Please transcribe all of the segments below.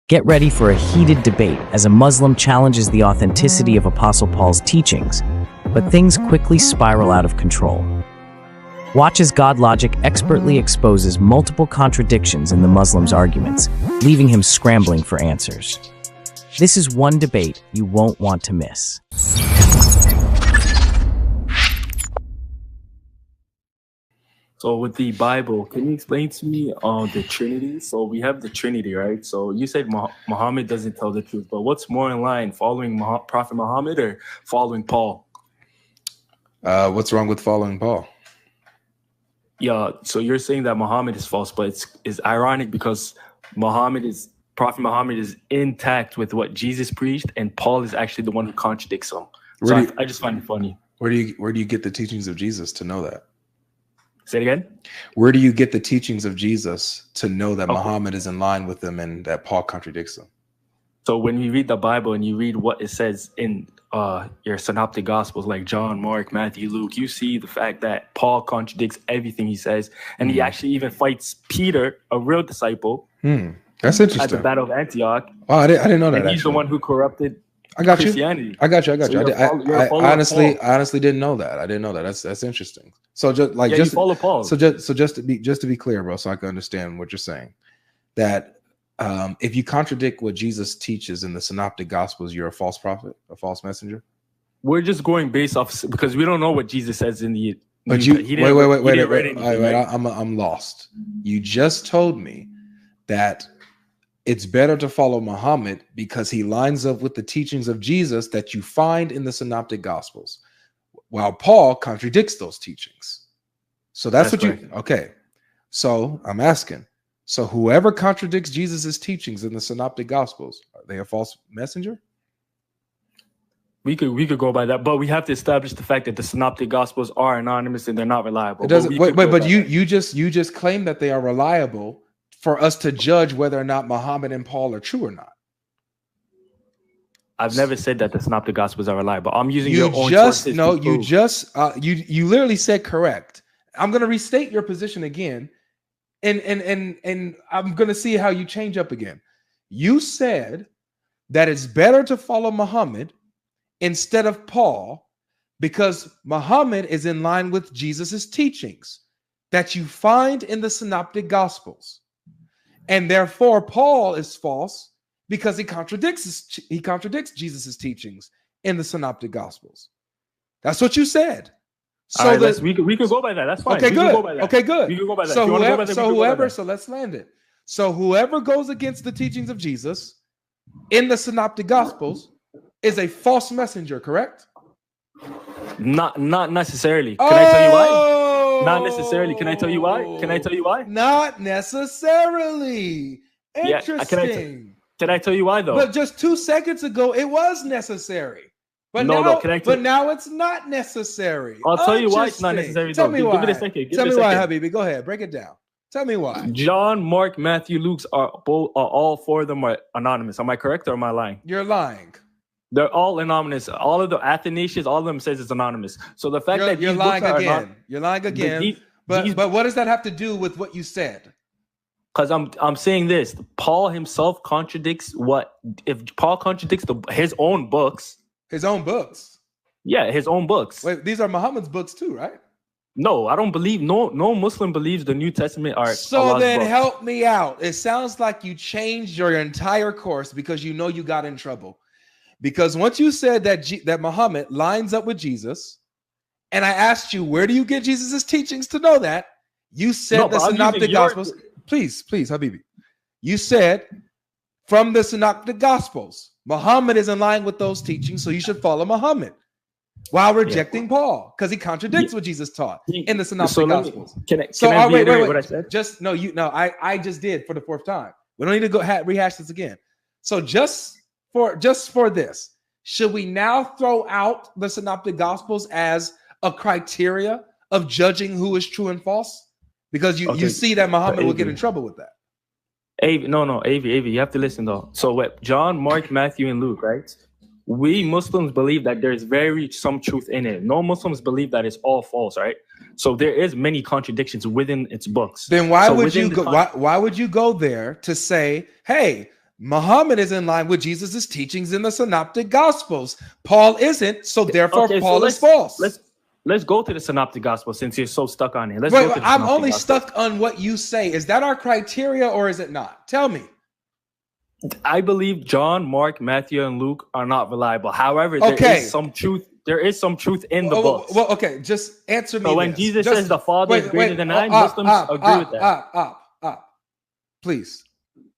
Get ready for a heated debate as a Muslim challenges the authenticity of Apostle Paul's teachings, but things quickly spiral out of control. Watch as GodLogic expertly exposes multiple contradictions in the Muslim's arguments, leaving him scrambling for answers. This is one debate you won't want to miss. So with the Bible, can you explain to me the Trinity? So we have the Trinity, right? So you said Muhammad doesn't tell the truth, but what's more in line, following Prophet Muhammad or following Paul? What's wrong with following Paul? Yeah, so you're saying that Muhammad is false, but it's ironic because Prophet Muhammad is intact with what Jesus preached, and Paul is actually the one who contradicts him. So I just find it funny. Where do you get the teachings of Jesus to know that? Say it again? Where do you get the teachings of Jesus to know that Muhammad is in line with them and that Paul contradicts them? So when you read the Bible and you read what it says in your synoptic gospels like John, Mark, Matthew, Luke, you see the fact that Paul contradicts everything he says. And he actually even fights Peter, a real disciple. That's interesting. At the Battle of Antioch. Oh, I didn't know that. And he's the one who corrupted Christianity. I got you. So I honestly didn't know that. I didn't know that. That's interesting. So you follow Paul. So just to be clear, bro, so I can understand what you're saying, that if you contradict what Jesus teaches in the synoptic gospels, you're a false prophet, a false messenger. We're just going based off because we don't know what Jesus says in the. But wait. I'm lost. You just told me that it's better to follow Muhammad because he lines up with the teachings of Jesus that you find in the synoptic gospels, while Paul contradicts those teachings. So that's what right. Okay. So I'm asking, so whoever contradicts Jesus's teachings in the synoptic gospels, are they a false messenger? We could go by that, but we have to establish the fact that the synoptic gospels are anonymous and they're not reliable. It doesn't but you just claim that they are reliable for us to judge whether or not Muhammad and Paul are true or not. I've never said that the synoptic gospels are reliable. I'm using you your own sources. No, you just you literally said correct. I'm going to restate your position again, and I'm going to see how you change up again. You said that it's better to follow Muhammad instead of Paul because Muhammad is in line with Jesus's teachings that you find in the synoptic gospels. And therefore, Paul is false because he contradicts Jesus' teachings in the synoptic gospels. That's what you said. So right, we could go by that. That's fine. Okay, good. Okay, good. We can go by that. So let's land it. So whoever goes against the teachings of Jesus in the synoptic gospels is a false messenger, correct? Not necessarily. Can I tell you why? Not necessarily. Can I tell you why? Not necessarily. Interesting. Can I tell you why though? But just 2 seconds ago, it was necessary. But now it's not necessary. I'll tell you why it's not necessary. Tell me why. Give it a second. Tell me why, Habibi. Go ahead. Break it down. Tell me why. John, Mark, Matthew, Luke all four of them are anonymous. Am I correct or am I lying? You're lying. They're all anonymous. All of the Athanasius, all of them says it's anonymous. So the fact that you're lying again. You're lying again. But what does that have to do with what you said? Because I'm saying this. Paul himself contradicts if Paul contradicts his own books. His own books? Yeah, his own books. Wait, these are Muhammad's books too, right? No, I don't believe. No Muslim believes the New Testament are. So Allah's then books. Help me out. It sounds like you changed your entire course because you know you got in trouble. Because once you said that Muhammad lines up with Jesus, and I asked you, where do you get Jesus's teachings to know that? You said the synoptic gospels. Please, Habibi. You said from the synoptic gospels, Muhammad is in line with those teachings, so you should follow Muhammad while rejecting Paul because he contradicts what Jesus taught in the synoptic gospels. Can I reiterate what I said? I just did for the 4th time. We don't need to go rehash this again. So just for this, should we now throw out the synoptic gospels as a criteria of judging who is true and false? Because you see that Muhammad will get in trouble with that. Avi, you have to listen though. So what John, Mark, Matthew, and Luke, right? We Muslims believe that there's some truth in it. No Muslims believe that it's all false, right? So there is many contradictions within its books. Then why would you go there to say, hey, Muhammad is in line with Jesus's teachings in the Synoptic Gospels. Paul isn't, so therefore Okay, Paul is false. Let's go to the Synoptic Gospel since you're so stuck on it. I'm only stuck on what you say. Is that our criteria or is it not? Tell me. I believe John, Mark, Matthew, and Luke are not reliable. However, there is some truth. There is some truth in the books. Well, okay, just answer me. So when Jesus says the Father is greater than I, Muslims agree with that. Please,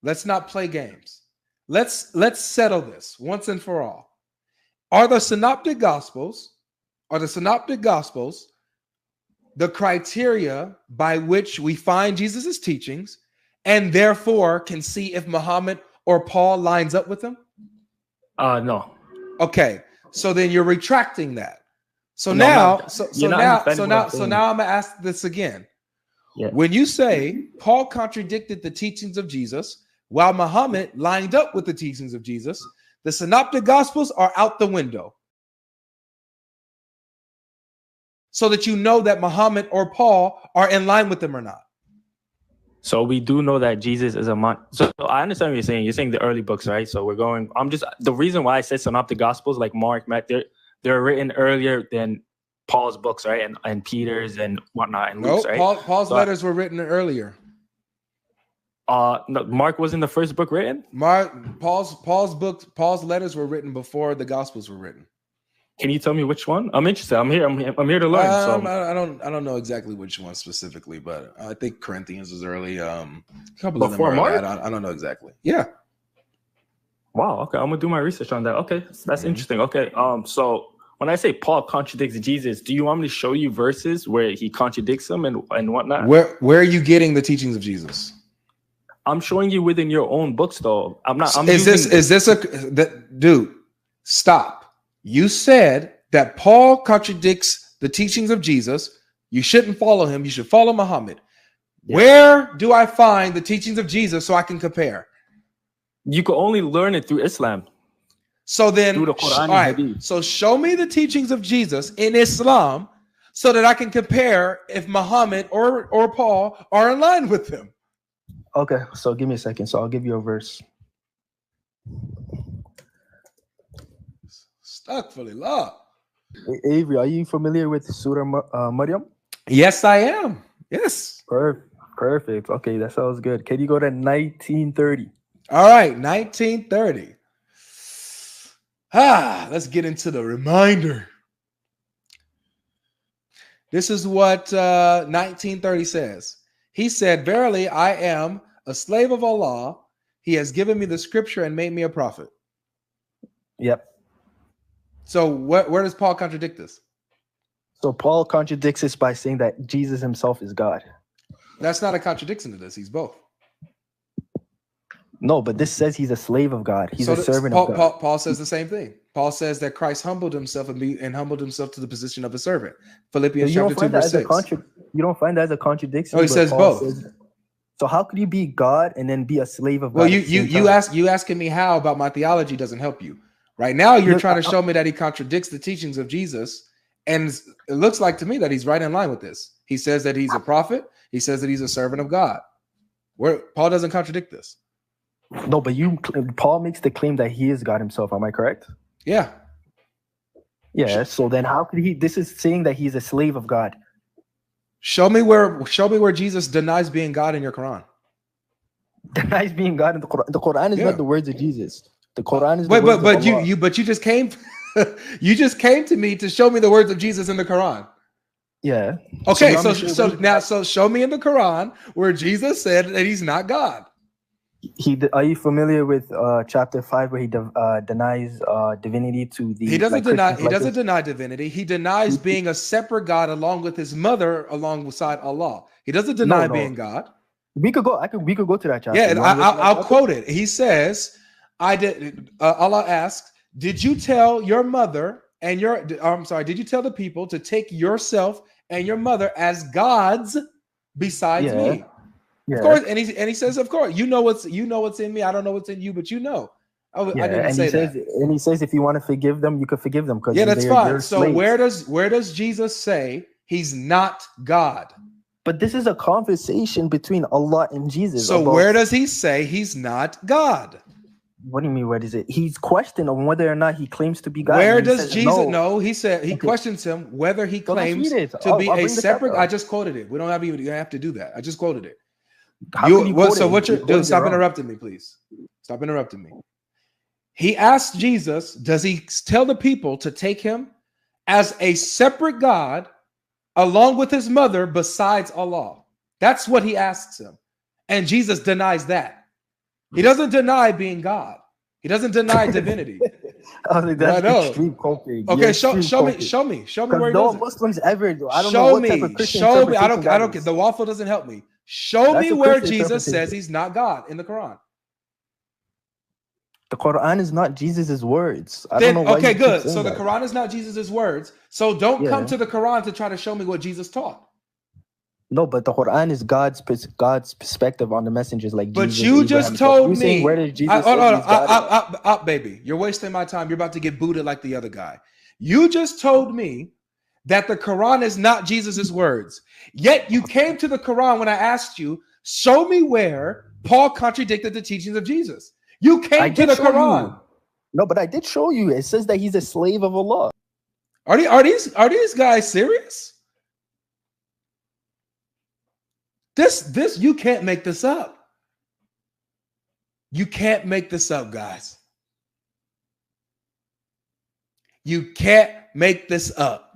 let's not play games. Let's settle this once and for all. Are the Synoptic Gospels the criteria by which we find Jesus's teachings and therefore can see if Muhammad or Paul lines up with them? No. Okay, so then you're retracting that. So now I'm gonna ask this again. Yeah. When you say Paul contradicted the teachings of Jesus while Muhammad lined up with the teachings of Jesus, the Synoptic Gospels are out the window. So that you know that Muhammad or Paul are in line with them or not. So we do know that Jesus is a man. So I understand what you're saying. You're saying the early books, right? So the reason why I said Synoptic Gospels like Mark, Matt, they're written earlier than Paul's books, right? And Peter's and whatnot and Luke's, right? Paul's letters were written earlier. No, Mark wasn't the first book written? Paul's letters were written before the Gospels were written. Can you tell me which one? I'm interested. I'm here to learn. I don't know exactly which one specifically, but I think Corinthians was early. A couple of them were Mark? I don't know exactly. Yeah. Wow. Okay, I'm gonna do my research on that. Okay, that's interesting. Okay. So when I say Paul contradicts Jesus, do you want me to show you verses where he contradicts him and whatnot? Where are you getting the teachings of Jesus? I'm showing you within your own books, though. Dude? Stop. You said that Paul contradicts the teachings of Jesus. You shouldn't follow him. You should follow Muhammad. Yeah. Where do I find the teachings of Jesus so I can compare? You can only learn it through Islam. So then, through the Quran so show me the teachings of Jesus in Islam so that I can compare if Muhammad or Paul are in line with him. Okay, so give me a second. So I'll give you a verse. Astaghfirullah. Avery, are you familiar with Surah Maryam? Yes, I am. Yes. Perfect. Okay, that sounds good. Can you go to 1930? All right, 1930. Let's get into the reminder. This is what 1930 says. He said, "Verily, I am a slave of Allah. He has given me the scripture and made me a prophet." Yep. So where does Paul contradict this? So Paul contradicts this by saying that Jesus himself is God. That's not a contradiction to this. He's both. No, but this says he's a slave of God. He's a servant of God. Paul says the same thing. Paul says that Christ humbled himself and humbled himself to the position of a servant. Philippians chapter 2, verse 6. You don't find that as a contradiction? No, he says both. So how could you be God and then be a slave of God? Well, you asking me how about my theology doesn't help you. Right now, you're trying to show me that he contradicts the teachings of Jesus, and it looks like to me that he's right in line with this. He says that he's a prophet. He says that he's a servant of God. Paul doesn't contradict this. No, but Paul makes the claim that he is God himself. Am I correct? Yeah. Yeah. So then, how could he? This is saying that he's a slave of God. Show me where Jesus denies being God in your Quran. Denies being God in the Quran. The Quran is not the words of Jesus. The Quran is. But you just came. You just came to me to show me the words of Jesus in the Quran. Yeah. Okay. So show me in the Quran where Jesus said that he's not God. Are you familiar with chapter 5 where he denies divinity to the? He doesn't deny divinity. He denies being a separate God along with his mother alongside Allah. He doesn't deny being God. We could go to that chapter. Yeah, I'll quote it. He says, Allah asks, did you tell your mother and did you tell the people to take yourself and your mother as gods besides me? Of course, and he says, of course, you know what's in me. I don't know what's in you, but you know. I didn't say that. And he says, if you want to forgive them, you can forgive them. Yeah, that's fine. So where does Jesus say he's not God? But this is a conversation between Allah and Jesus. So where does he say he's not God? What do you mean? Where is it? He's questioned on whether or not he claims to be God. Where and he does says Jesus? no. No, he said he Okay. questions him whether he So let's claims read it. to be I'll a bring the separate. chapter I up. just quoted it. We don't have even have to do that. I just quoted it. How can you quote So it? what you're You quoted it stop wrong. interrupting me, please. Stop interrupting me. He asked Jesus, does he tell the people to take him as a separate God along with his mother besides Allah? That's what he asks him. And Jesus denies that. He doesn't deny being God. He doesn't deny divinity. I was like, that's I know. extreme coping. Okay, show me where he no does it. Muslims ever do. I don't Show know what me, type of Christian show me. I don't interpretation that get is. the waffle doesn't help me. Show That's me a where Christian Jesus says interpretation. he's not God in the Quran. The Quran is not Jesus' words. I Then don't know why okay, you keep good. saying So the that. Quran is not Jesus' words. So don't come Yeah. to the Quran to try to show me what Jesus taught. No, but the Quran is God's perspective on the messengers, like But Jesus. you Abraham, just and stuff. told You saying me. where did Jesus Hold say on, he's God? baby. You're wasting my time. You're about to get booted like the other guy. You just told me that the Quran is not Jesus' words. Yet you came to the Quran when I asked you, show me where Paul contradicted the teachings of Jesus. You came to the Quran. No, but I did show you. It says that he's a slave of Allah. Are these guys serious? This you can't make this up. You can't make this up, guys. You can't make this up.